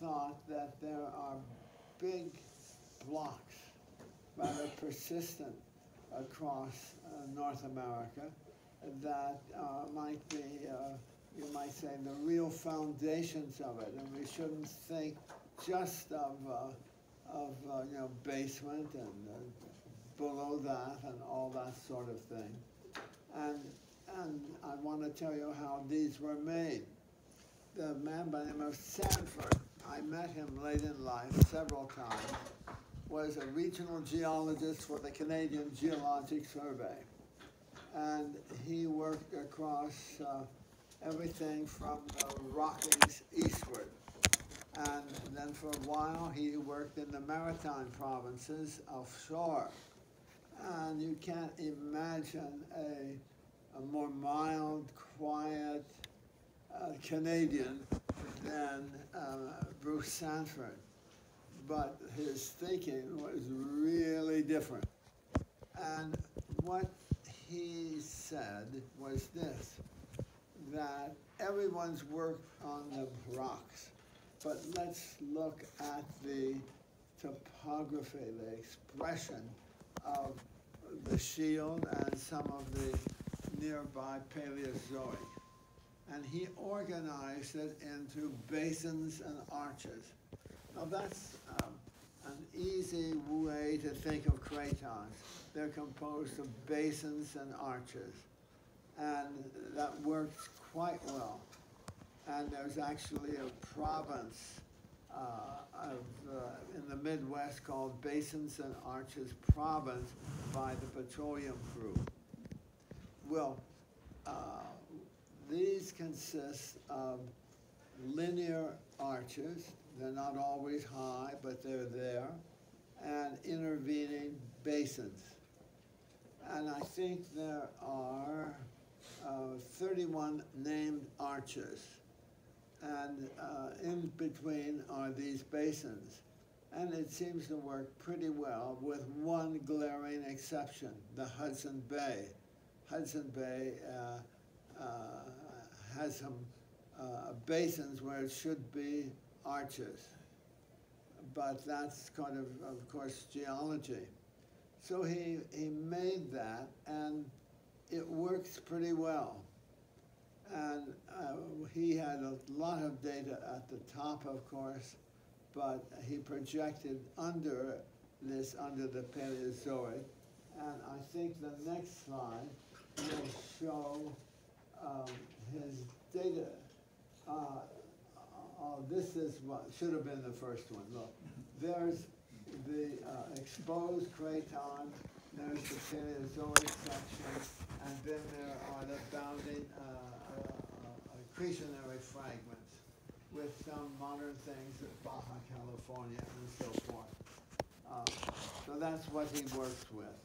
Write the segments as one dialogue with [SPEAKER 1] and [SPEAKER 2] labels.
[SPEAKER 1] thought that there are big blocks, rather persistent across North America, that might be, you might say, the real foundations of it, and we shouldn't think just of you know, basement and below that and all that sort of thing. And I want to tell you how these were made. The man by the name of Sanford, I met him late in life several times, was a regional geologist for the Canadian Geologic Survey. And he worked across everything from the Rockies eastward. And then for a while he worked in the maritime provinces offshore. And you can't imagine a more mild, quiet Canadian than Bruce Sanford. But his thinking was really different. And what he said was this, that everyone's worked on the rocks, but let's look at the topography, the expression of the shield and some of the nearby Paleozoic. And he organized it into basins and arches. Now that's an easy way to think of cratons. They're composed of basins and arches. And that works quite well. And there's actually a province in the Midwest called Basins and Arches Province by the Petroleum Group. Well, these consist of linear arches. They're not always high, but they're there, and intervening basins. And I think there are 31 named arches. And in between are these basins. And it seems to work pretty well, with one glaring exception, the Hudson Bay. Hudson Bay has some basins where it should be arches. But that's kind of course, geology. So he made that, and it works pretty well. And he had a lot of data at the top, of course, but he projected under the Paleozoic. And I think the next slide will show his data. This is what should have been the first one. Look, there's the exposed craton, there's the Paleozoic section, and then there are the bounding accretionary fragments with some modern things at Baja California and so forth. So that's what he works with.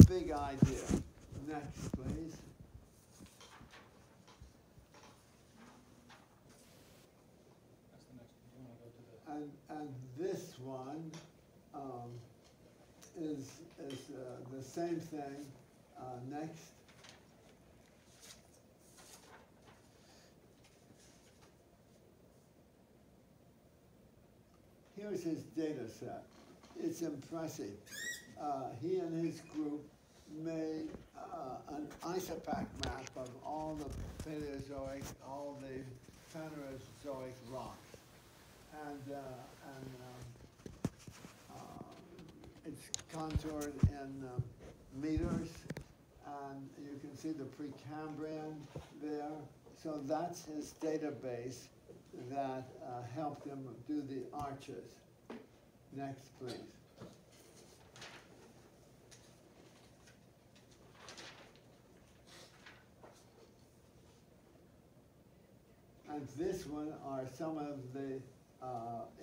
[SPEAKER 1] Big idea. Next, please.
[SPEAKER 2] That's the next one. Do you want to go to the...
[SPEAKER 1] And this one is the same thing. Next. Here's his data set. It's impressive. He and his group made an isopac map of all the Paleozoic, all the Phanerozoic rocks. And it's contoured in meters, and you can see the Precambrian there. So that's his database that helped him do the arches. Next, please. And this one are some of the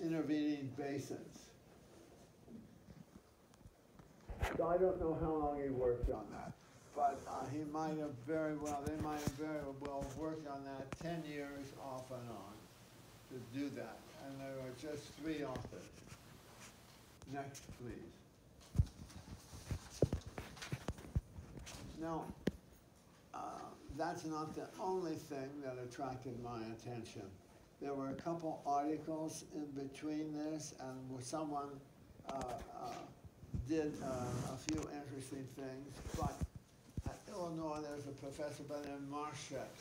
[SPEAKER 1] intervening basins. So I don't know how long he worked on that, but he might have very well, they might have very well worked on that 10 years off and on to do that. And there are just 3 authors. Next, please. Now, that's not the only thing that attracted my attention. There were a couple articles in between this, and someone did a few interesting things. But at Illinois, there's a professor by the name of Marshak,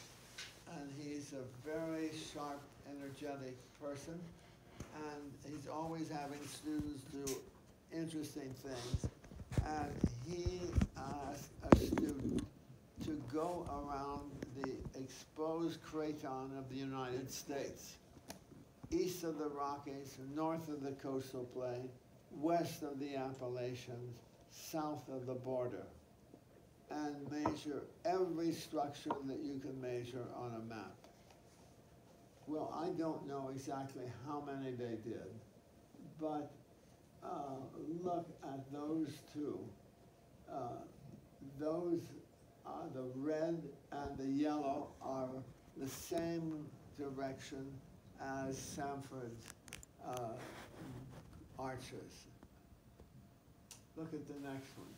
[SPEAKER 1] and he's a very sharp, energetic person, and he's always having students do interesting things. And he asked a student to go around the exposed craton of the United States, east of the Rockies, north of the coastal plain, west of the Appalachians, south of the border, and measure every structure that you can measure on a map. Well, I don't know exactly how many they did, but look at those two. Those are the red and the yellow are the same direction as Sanford's arches. Look at the next one.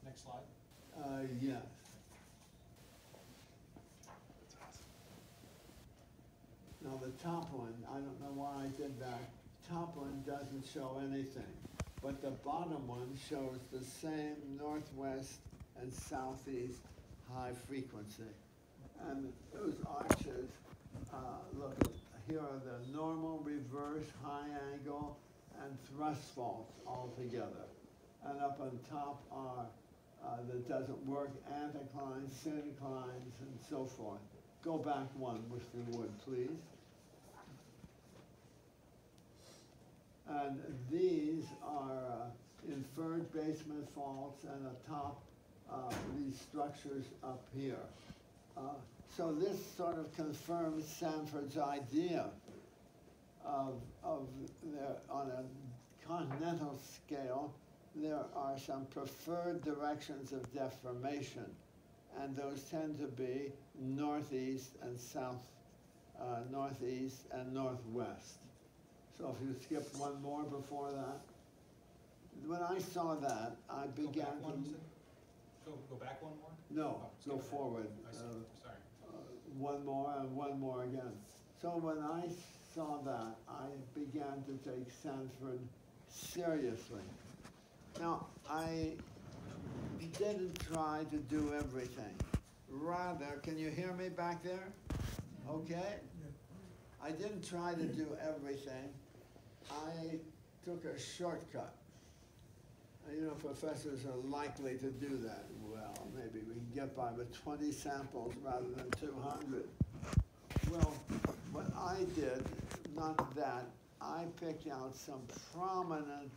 [SPEAKER 2] Next slide.
[SPEAKER 1] Yes. Now the top one, I don't know why I did that. Top one doesn't show anything, but the bottom one shows the same northwest and southeast high frequency. And those arches, look, here are the normal, reverse, high angle, and thrust faults all together. And up on top are, that doesn't work, anticlines, synclines, and so forth. Go back one, if you would, please. And these are inferred basement faults, and atop these structures up here. So this sort of confirms Sanford's idea of there, on a continental scale, there are some preferred directions of deformation, and those tend to be northeast and south, northeast and northwest. So if you skip one more before that, when I saw that, I began
[SPEAKER 2] Go back one more?
[SPEAKER 1] No,
[SPEAKER 2] Oh,
[SPEAKER 1] go forward.
[SPEAKER 2] I see. Sorry.
[SPEAKER 1] One more and one more again. So when I saw that, I began to take Sanford seriously. Now, I didn't try to do everything. Rather, can you hear me back there? Okay? I didn't try to do everything. I took a shortcut. You know, professors are likely to do that. Well, maybe we can get by with 20 samples rather than 200. Well, what I did, not that, I picked out some prominent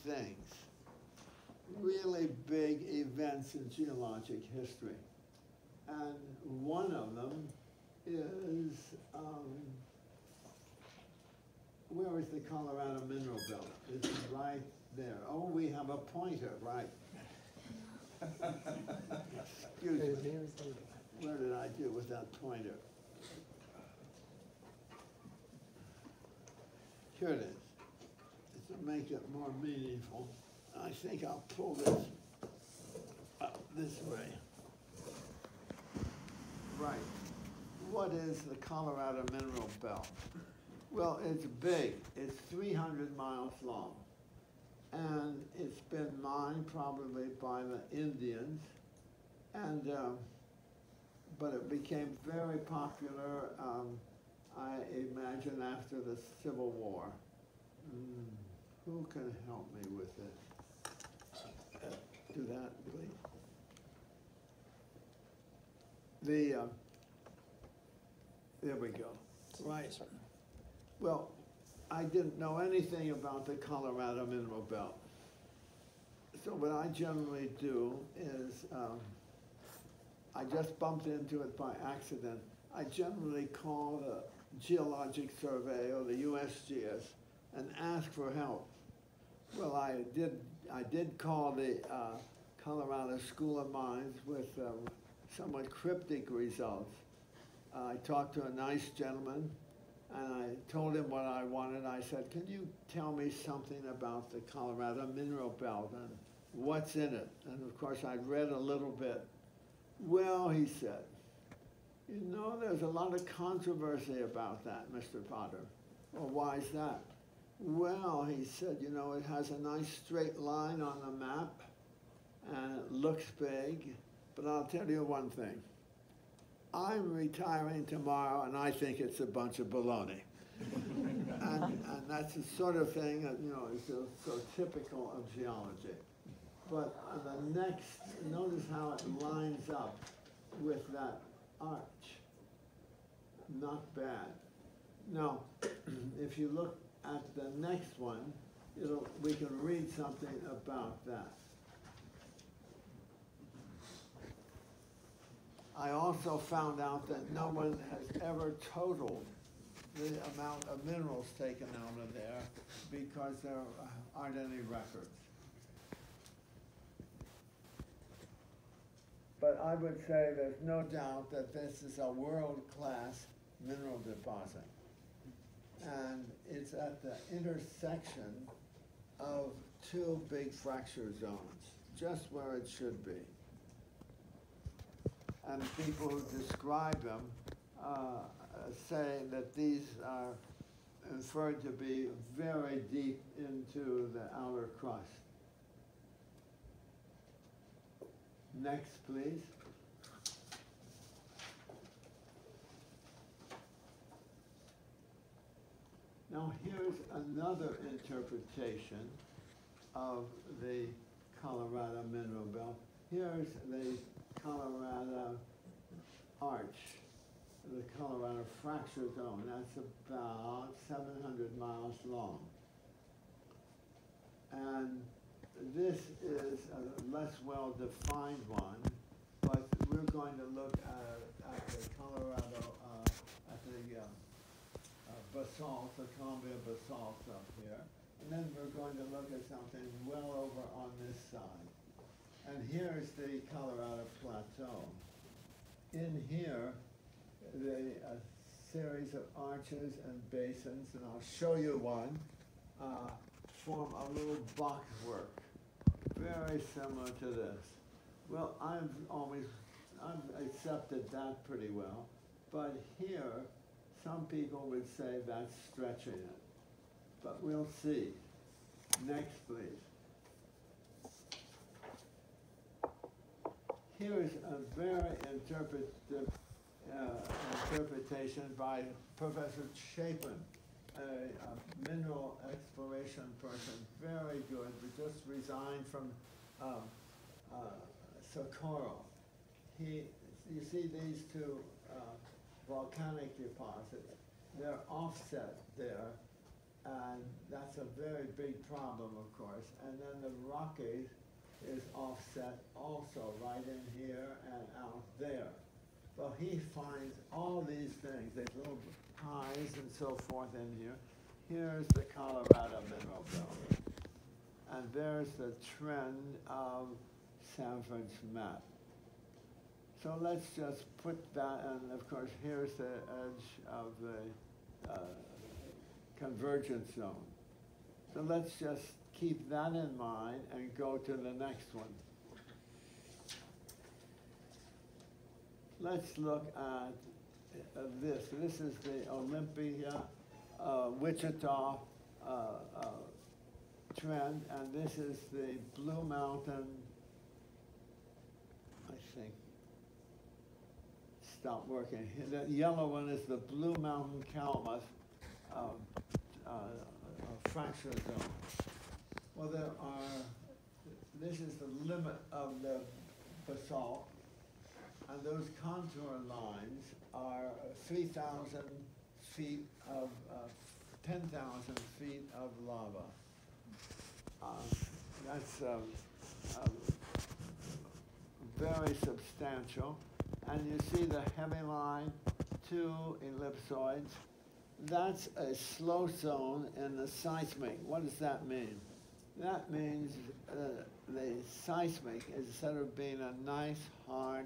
[SPEAKER 1] things, really big events in geologic history. And one of them is, where is the Colorado mineral belt? It's right there. Oh, we have a pointer, right. Excuse me. Where did I do with that pointer? Here it is. To make it more meaningful, I think I'll pull this up this way. Right. What is the Colorado mineral belt? Well, it's big. It's 300 miles long. And it's been mined probably by the Indians, and but it became very popular, I imagine, after the Civil War. Who can help me with this? Do that, please. There we go. Right. Well, I didn't know anything about the Colorado mineral belt. So what I generally do is, I just bumped into it by accident. I generally call the Geologic Survey or the USGS and ask for help. Well, I did call the Colorado School of Mines with somewhat cryptic results. I talked to a nice gentleman, and I told him what I wanted. I said, can you tell me something about the Colorado mineral belt and what's in it? And of course, I read a little bit. Well, he said, You know, there's a lot of controversy about that, Mr. Potter. Well, why is that? Well, he said, you know, it has a nice straight line on the map, and it looks big, but I'll tell you one thing. I'm retiring tomorrow, and I think it's a bunch of baloney. and that's the sort of thing that, you know, is so typical of geology. But on the next, notice how it lines up with that arch. Not bad. Now, if you look at the next one, we can read something about that. I also found out that no one has ever totaled the amount of minerals taken out of there because there aren't any records. But I would say there's no doubt that this is a world-class mineral deposit. And it's at the intersection of two big fracture zones, just where it should be. And people who describe them say that these are inferred to be very deep into the outer crust. Next, please. Now here's another interpretation of the Colorado mineral belt. Here's the Colorado arch, the Colorado fracture zone. That's about 700 miles long. And this is a less well-defined one, but we're going to look at the Colorado, at the basalt, the Columbia basalt up here. And then we're going to look at something well over on this side. And here's the Colorado Plateau. In here, a series of arches and basins, and I'll show you one, form a little boxwork, very similar to this. Well, I've accepted that pretty well, but here, some people would say that's stretching it, but we'll see. Next, please. Here is a very interpretation by Professor Chapin, a mineral exploration person, very good, but just resigned from Socorro. You see these two volcanic deposits, they're offset there, and that's a very big problem, of course. And then the Rockies is offset also right in here and out there. Well, he finds all these things, these little highs and so forth in here. Here's the Colorado mineral belt. And there's the trend of Sanford's map. So let's just put that, and of course, here's the edge of the convergence zone. So let's just keep that in mind and go to the next one. Let's look at this. This is the Olympia, Wichita trend, and this is the Blue Mountain, I think, stop working. The yellow one is the Blue Mountain Calumet fracture zone. Well, this is the limit of the basalt, and those contour lines are 3,000 feet of, 10,000 feet of lava. That's very substantial. And you see the heavy line, 2 ellipsoids. That's a slow zone in the seismic. What does that mean? That means the seismic, instead of being a nice, hard,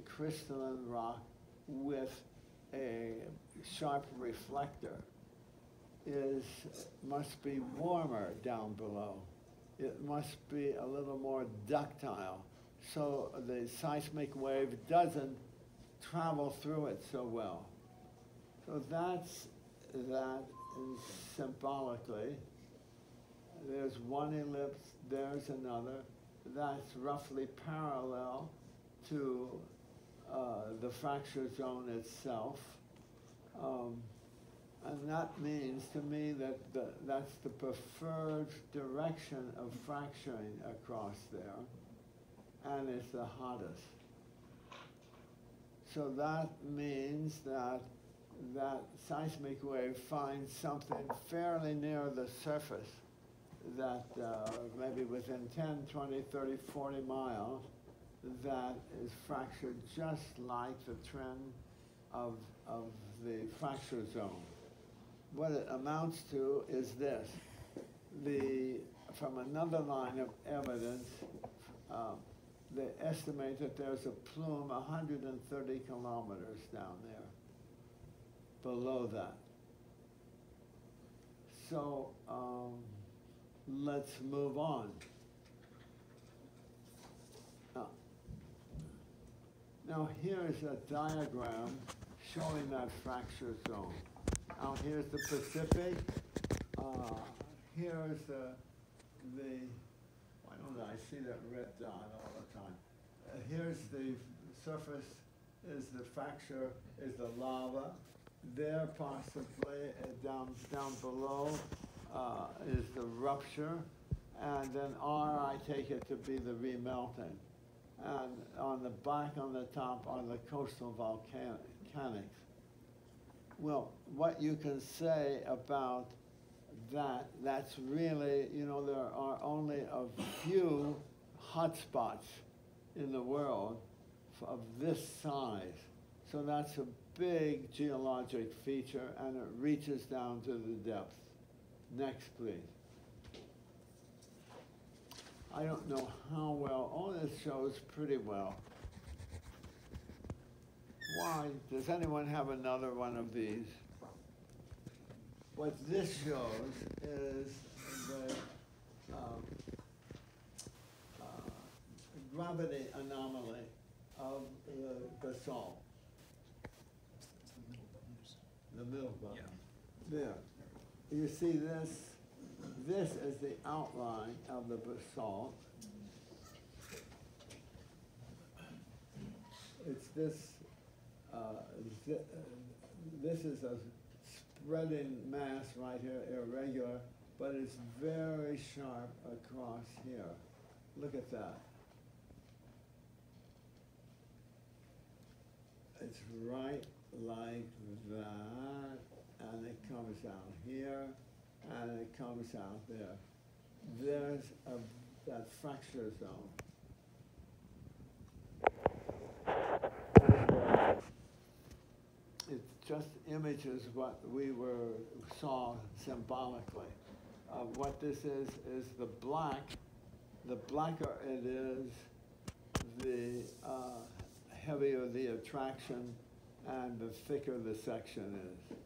[SPEAKER 1] crystalline rock with a sharp reflector, must be warmer down below. It must be a little more ductile, so the seismic wave doesn't travel through it so well. So that is symbolically. There's one ellipse, there's another. That's roughly parallel to the fracture zone itself. And that means to me that that's the preferred direction of fracturing across there, and it's the hottest. So that means that that seismic wave finds something fairly near the surface that maybe within 10, 20, 30, 40 miles that is fractured just like the trend of the fracture zone. What it amounts to is this. From another line of evidence, they estimate that there's a plume 130 kilometers down there, below that. So let's move on. Now here's a diagram showing that fracture zone. Now here's the Pacific. Here's the why don't I see that red dot all the time? Here's the surface, is the fracture, is the lava. There possibly down below is the rupture, and then R I take it to be the remelting. And on the back, on the top, are the coastal volcanics. Well, what you can say about that's really, there are only a few hotspots in the world of this size. So that's a big geologic feature, and it reaches down to the depths. Next, please. I don't know how well, all this shows pretty well. Why? Does anyone have another one of these? What this shows is the gravity anomaly of the basalt. The middle button. Yeah. There. You see this? This is the outline of the basalt. It's this. This is a spreading mass right here, irregular, but it's very sharp across here. Look at that. It's right like that, and it comes out here, and it comes out there. There's that fracture zone. It just images what we saw symbolically. What this is the black. The blacker it is, the heavier the attraction, and the thicker the section is.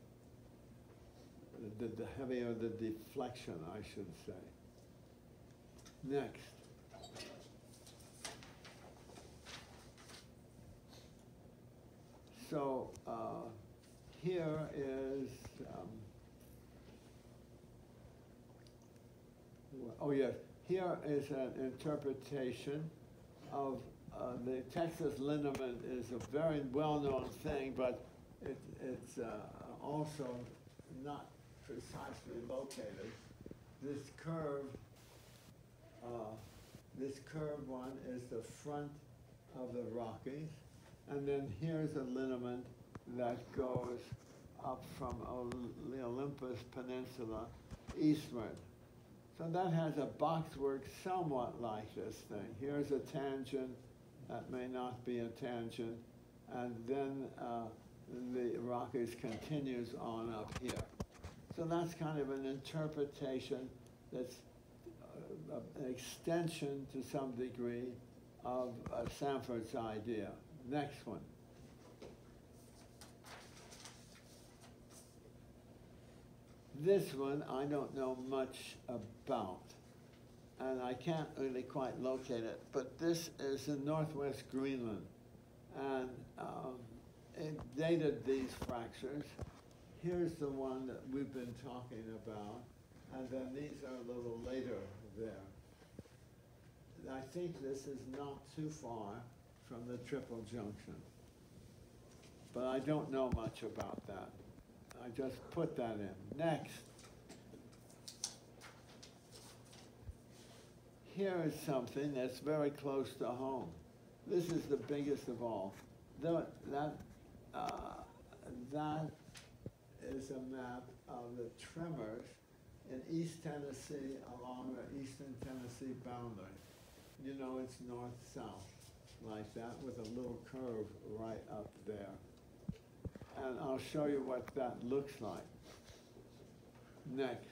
[SPEAKER 1] The heavier the deflection, I should say. Next. So here is, here is an interpretation of the Texas liniment is a very well-known thing, but it's also not precisely located. This curved one is the front of the Rockies, and then here's a liniment that goes up from the Olympus Peninsula eastward. So that has a boxwork somewhat like this thing. Here's a tangent, that may not be a tangent, and then the Rockies continues on up here. So that's kind of an interpretation that's an extension to some degree of Sanford's idea. Next one. This one I don't know much about, and I can't really quite locate it, but this is in northwest Greenland. And it dated these fractures. Here's the one that we've been talking about, and then these are a little later there. I think this is not too far from the triple junction, but I don't know much about that. I just put that in. Next. Here is something that's very close to home. This is the biggest of all. That is a map of the tremors in East Tennessee along the eastern Tennessee boundary. You know, it's north-south, like that, with a little curve right up there. And I'll show you what that looks like. Next.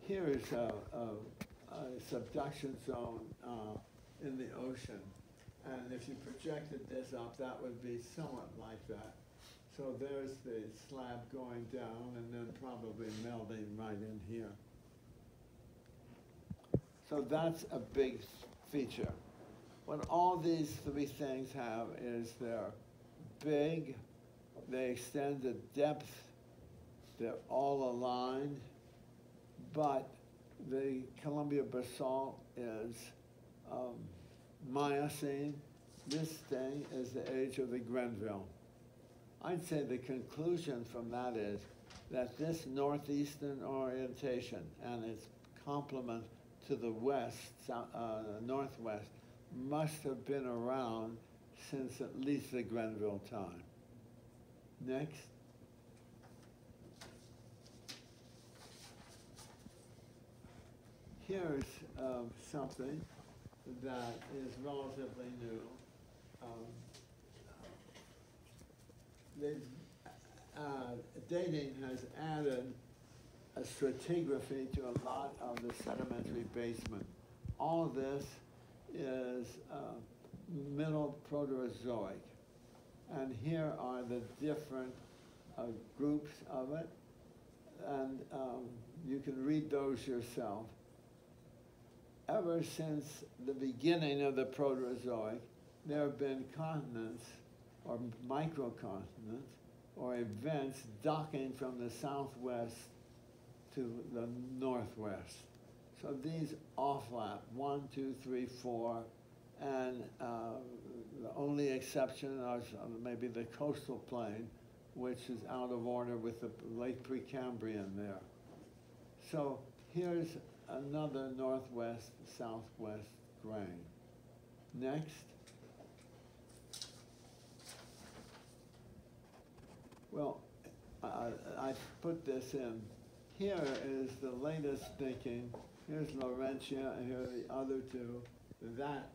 [SPEAKER 1] Here is a subduction zone in the ocean. And if you projected this up, that would be somewhat like that. So there's the slab going down and then probably melding right in here. So that's a big feature. What all these three things have is they're big, they extend the depth, they're all aligned, but the Columbia basalt is Miocene. This thing is the age of the Grenville. I'd say the conclusion from that is that this northeastern orientation and its complement to the west, northwest, must have been around since at least the Grenville time. Next. Here's something that is relatively new. Dating has added a stratigraphy to a lot of the sedimentary basement. All this is middle Proterozoic. And here are the different groups of it. And you can read those yourself. Ever since the beginning of the Proterozoic, there have been continents or microcontinents or events docking from the southwest to the northwest. So these offlap, 1, 2, 3, 4, and the only exception is maybe the coastal plain, which is out of order with the late Precambrian there. So here's another northwest-southwest grain. Next. Well, I put this in. Here is the latest thinking. Here's Laurentia, and here are the other two. That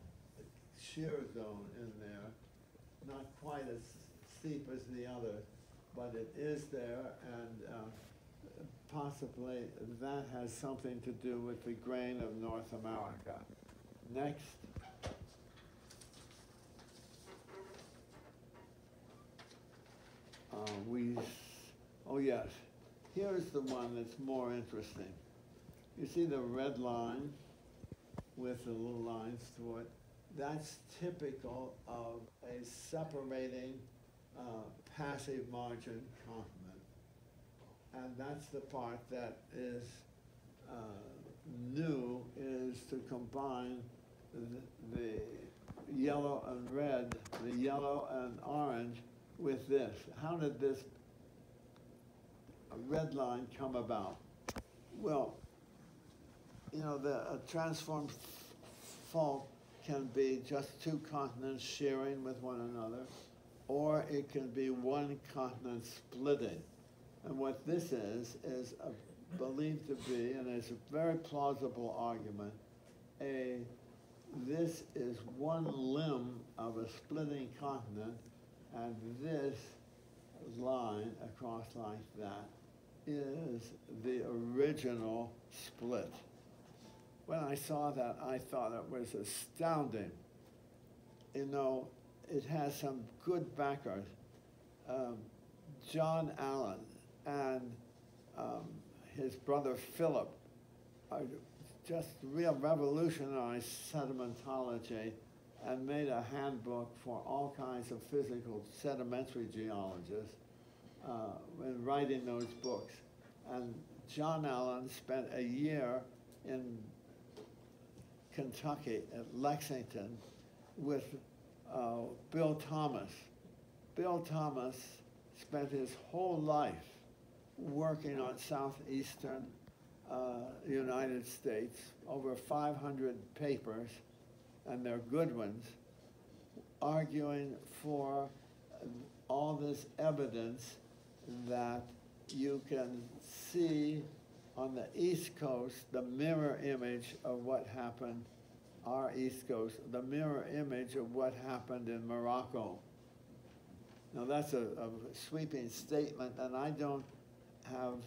[SPEAKER 1] shear zone in there, not quite as steep as the other, but it is there, and possibly that has something to do with the grain of North America. Next. Oh yes, here's the one that's more interesting. You see the red line with the little lines through it? That's typical of a separating passive margin continent. And that's the part that is new, is to combine the yellow and red, the yellow and orange with this. How did this red line come about? Well, you know, a transformed fault can be just two continents shearing with one another, or it can be one continent splitting. And what this is believed to be, and it's a very plausible argument, this is one limb of a splitting continent, and this line across like that is the original split. When I saw that, I thought it was astounding. You know, it has some good backers. John Allen and his brother Philip just revolutionized sedimentology and made a handbook for all kinds of physical sedimentary geologists in writing those books. And John Allen spent a year in Kentucky at Lexington with Bill Thomas. Bill Thomas spent his whole life working on southeastern United States, over 500 papers, and they're good ones, arguing for all this evidence that you can see on the East Coast the mirror image of what happened, our East Coast, the mirror image of what happened in Morocco. Now that's a sweeping statement, and I don't have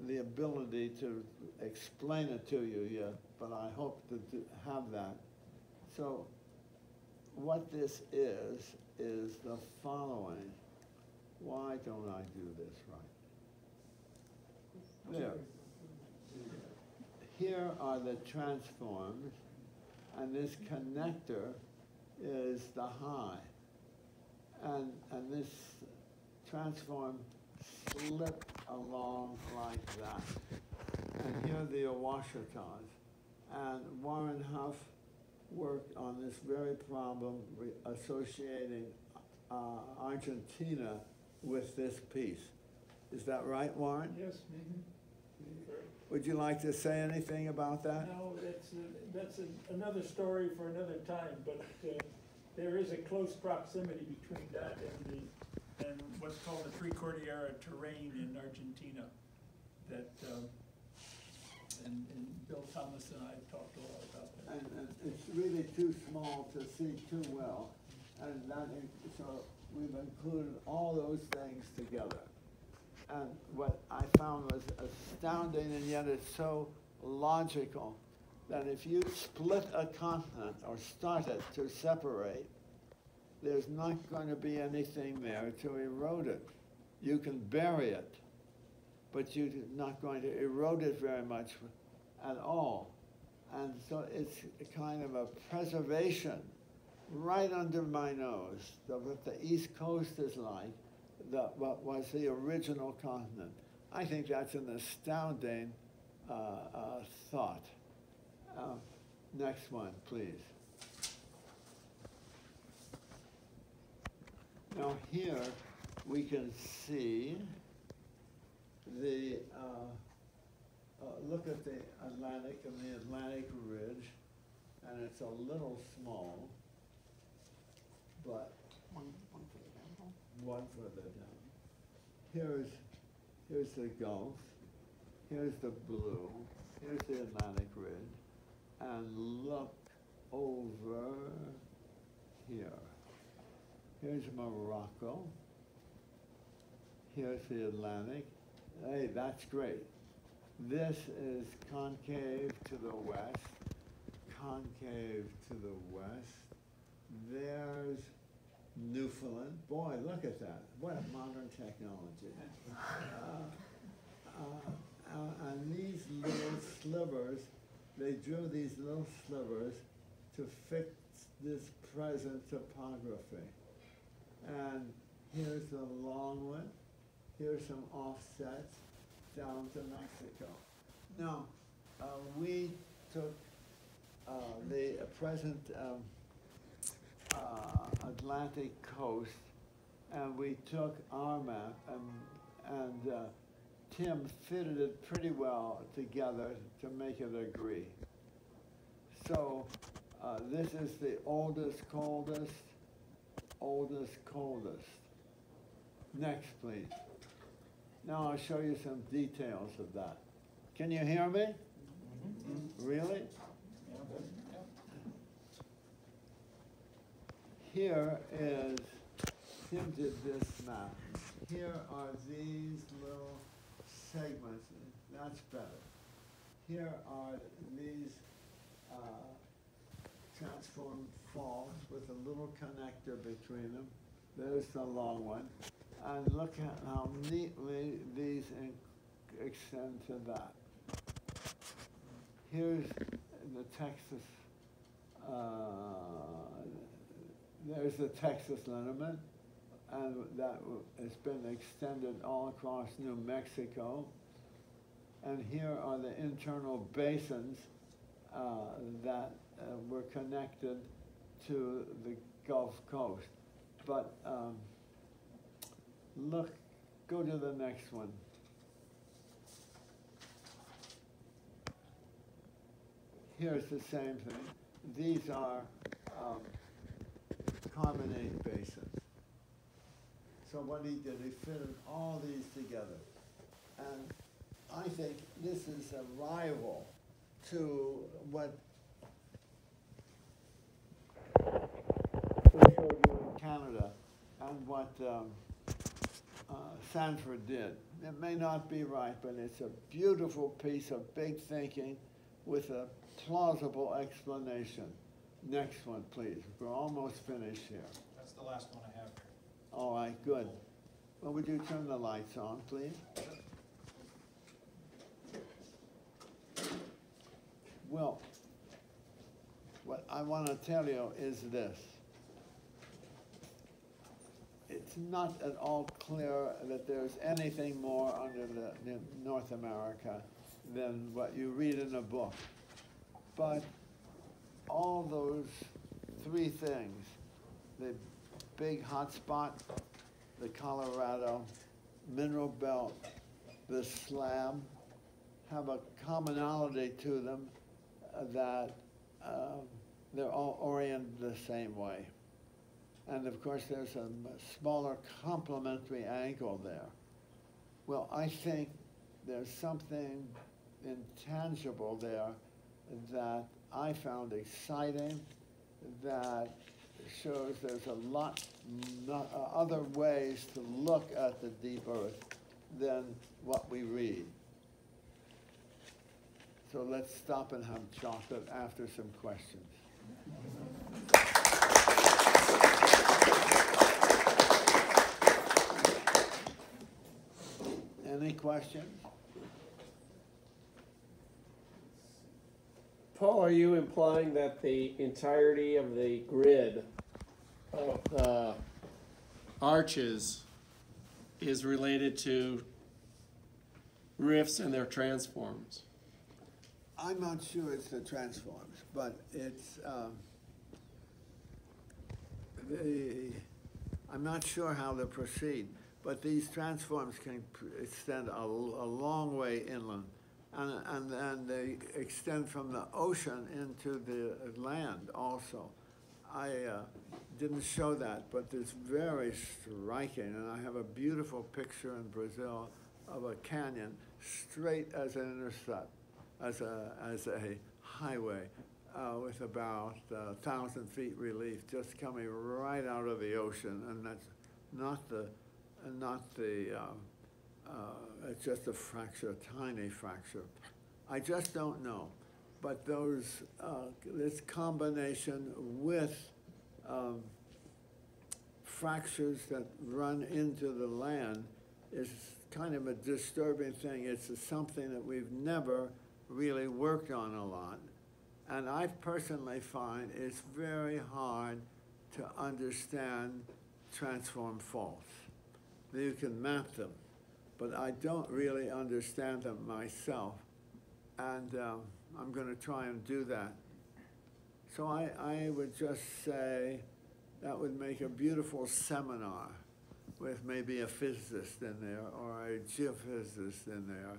[SPEAKER 1] the ability to explain it to you yet, but I hope to have that. So what this is the following. Why don't I do this right? There. Here are the transforms, and this connector is the high. And this transform slipped along like that. And here are the Awashitas. And Warren Huff worked on this very problem associating Argentina with this piece. Is that right, Warren?
[SPEAKER 3] Yes.
[SPEAKER 1] Would you like to say anything about that?
[SPEAKER 3] No, that's another story for another time, but there is a close proximity between that and what's called the Precordillera terrain in Argentina that and Bill Thomas and I have talked a lot about that.
[SPEAKER 1] And it's really too small to see too well, and so we've included all those things together. And what I found was astounding, and yet it's so logical, that if you split a continent or start it to separate, there's not going to be anything there to erode it. You can bury it, but you're not going to erode it very much at all. And so it's a kind of a preservation right under my nose of what the East Coast is like, what was the original continent. I think that's an astounding thought. Next one, please. Now here we can see the, look at the Atlantic and the Atlantic Ridge, and it's a little small, but one further down. Here's the Gulf, here's the blue, here's the Atlantic Ridge, and look over here. Here's Morocco, here's the Atlantic. Hey, that's great. This is concave to the west, concave to the west. There's Newfoundland. Boy, look at that. What a modern technology. And these little slivers, they drew these little slivers to fix this present topography. And here's the long one. Here's some offsets down to Mexico. Now, we took the present Atlantic coast, and we took our map, and Tim fitted it pretty well together to make it agree. So this is the oldest, coldest. Next, please. Now I'll show you some details of that. Can you hear me? Mm-hmm. Really? Here is, Tim did this map. Here are these little segments. That's better. Here are these transformed faults with a little connector between them. There's the long one. And look at how neatly these extend to that. here's the Texas, there's the Texas liniment, and that has been extended all across New Mexico. And here are the internal basins that were connected to the Gulf Coast. But look, go to the next one. Here's the same thing. These are carbonate basins. So what he did, he fitted all these together. And I think this is a rival to what we showed you in Canada and what Sanford did. It may not be right, but it's a beautiful piece of big thinking with a plausible explanation. Next one, please. We're almost finished here.
[SPEAKER 2] That's the last one I have here.
[SPEAKER 1] All right, good. Well, would you turn the lights on, please? Well, what I want to tell you is this. It's not at all clear that there's anything more under the North America than what you read in a book. But all those three things, the big hot spot, the Colorado mineral belt, the slab, have a commonality to them that they're all oriented the same way. And of course there's a smaller complementary angle there. Well, I think there's something intangible there that I found exciting, that shows there's a lot other ways to look at the deep earth than what we read. So let's stop and have chocolate after some questions. Any questions?
[SPEAKER 4] Paul, are you implying that the entirety of the grid of arches is related to rifts and their transforms?
[SPEAKER 1] I'm not sure it's the transforms, but it's I'm not sure how they proceed, but these transforms can extend a long way inland. And they extend from the ocean into the land also. I didn't show that, but it's very striking. And I have a beautiful picture in Brazil of a canyon straight as an intercept, as a highway with about 1,000 feet relief, just coming right out of the ocean. And that's it's just a fracture, a tiny fracture. I just don't know. But this combination with fractures that run into the land is kind of a disturbing thing. It's something that we've never really worked on a lot. And I personally find it's very hard to understand transform faults. You can map them, but I don't really understand them myself. And I'm going to try and do that. So I would just say that would make a beautiful seminar with maybe a physicist in there or a geophysicist in there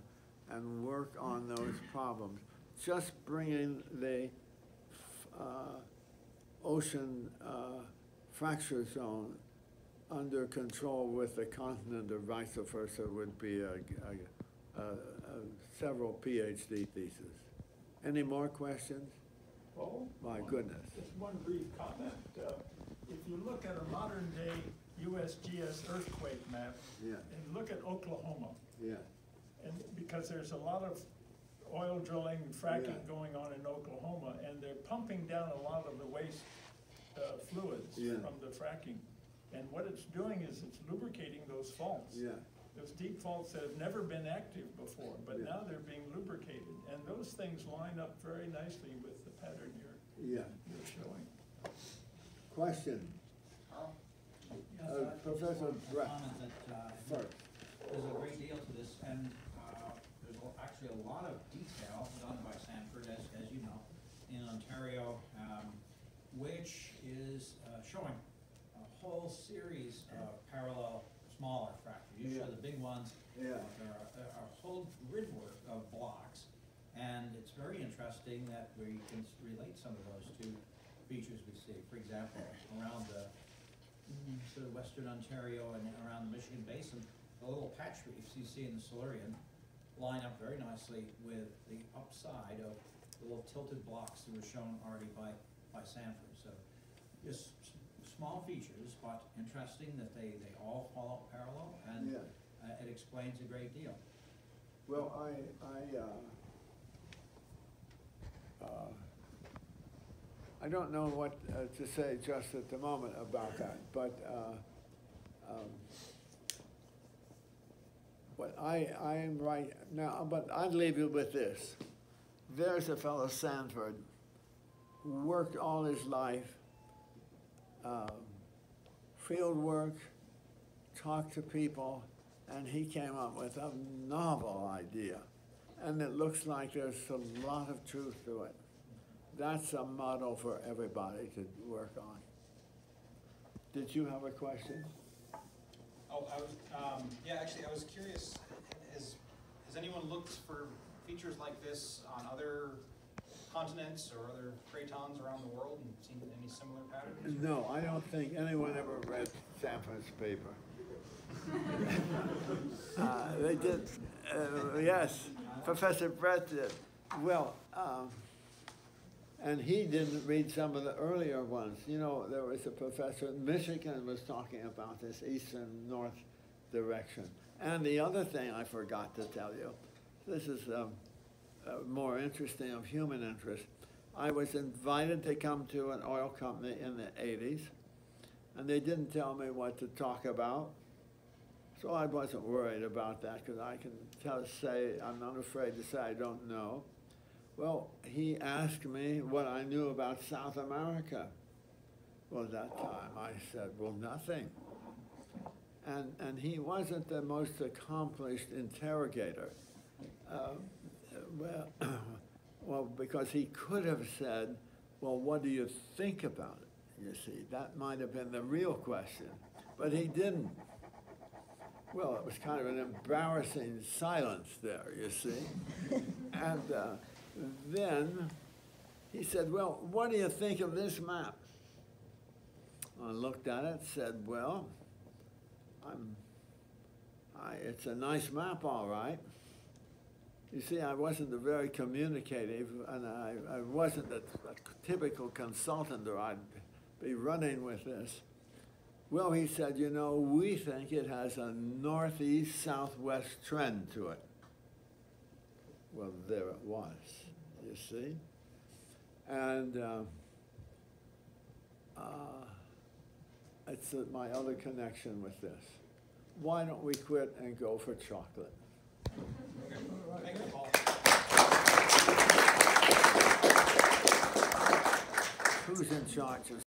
[SPEAKER 1] and work on those problems. Just bringing the ocean fracture zone under control with the continent or vice versa would be several PhD theses. Any more questions?
[SPEAKER 3] Oh,
[SPEAKER 1] My goodness.
[SPEAKER 3] Just one brief comment. If you look at a modern day USGS earthquake map,
[SPEAKER 1] Yeah.
[SPEAKER 3] and look at Oklahoma,
[SPEAKER 1] Yeah.
[SPEAKER 3] and because there's a lot of oil drilling and fracking
[SPEAKER 1] Yeah.
[SPEAKER 3] going on in Oklahoma, and they're pumping down a lot of the waste fluids
[SPEAKER 1] Yeah.
[SPEAKER 3] from the fracking. And what it's doing is it's lubricating those faults.
[SPEAKER 1] Yeah.
[SPEAKER 3] those deep faults that have never been active before, but now they're being lubricated. And those things line up very nicely with the pattern you're showing.
[SPEAKER 1] Question? Professor Brett,
[SPEAKER 5] comment that
[SPEAKER 1] first.
[SPEAKER 5] there's a great deal to this, and there's actually a lot of detail done by Sanford, as you know, in Ontario, which is showing a whole series of parallel smaller fractures. You show the big ones.
[SPEAKER 1] Yeah.
[SPEAKER 5] There are a whole grid work of blocks, and it's very interesting that we can relate some of those to features we see. For example, around the sort of Western Ontario and around the Michigan Basin, the little patch reefs you see in the Silurian line up very nicely with the upside of the little tilted blocks that were shown already by Sanford. So just small features, but interesting that they all follow parallel, and it explains a great deal.
[SPEAKER 1] Well, I don't know what to say just at the moment about that, but I am right now, but I'd leave you with this. There's a fellow, Sanford, worked all his life, field work, talked to people, and he came up with a novel idea. And it looks like there's a lot of truth to it. That's a model for everybody to work on. Did you have a question?
[SPEAKER 2] Oh, actually, I was curious, has anyone looked for features like this on other continents or other cratons around the world and seen any similar patterns?
[SPEAKER 1] No, I don't think anyone ever read Sanford's paper. They did, yes, Professor Brett did. Well, and he didn't read some of the earlier ones. You know, there was a professor in Michigan was talking about this eastern-north direction. And the other thing I forgot to tell you, this is more interesting, of human interest. I was invited to come to an oil company in the 80s, and they didn't tell me what to talk about. So I wasn't worried about that, because I can say, I'm not afraid to say I don't know. Well, he asked me what I knew about South America. Well, at that time I said, well, nothing. And he wasn't the most accomplished interrogator. Well, because he could have said, well, what do you think about it? You see, that might have been the real question, but he didn't. Well, it was kind of an embarrassing silence there, you see. And then he said, well, what do you think of this map? I looked at it, said, well, it's a nice map, all right. You see, I wasn't very communicative, and I wasn't a typical consultant, or I'd be running with this. Well, he said, you know, we think it has a northeast-southwest trend to it. Well, there it was, you see. And it's my other connection with this. Why don't we quit and go for chocolate?
[SPEAKER 2] Okay. Thank you, Paul.
[SPEAKER 1] Who's in charge of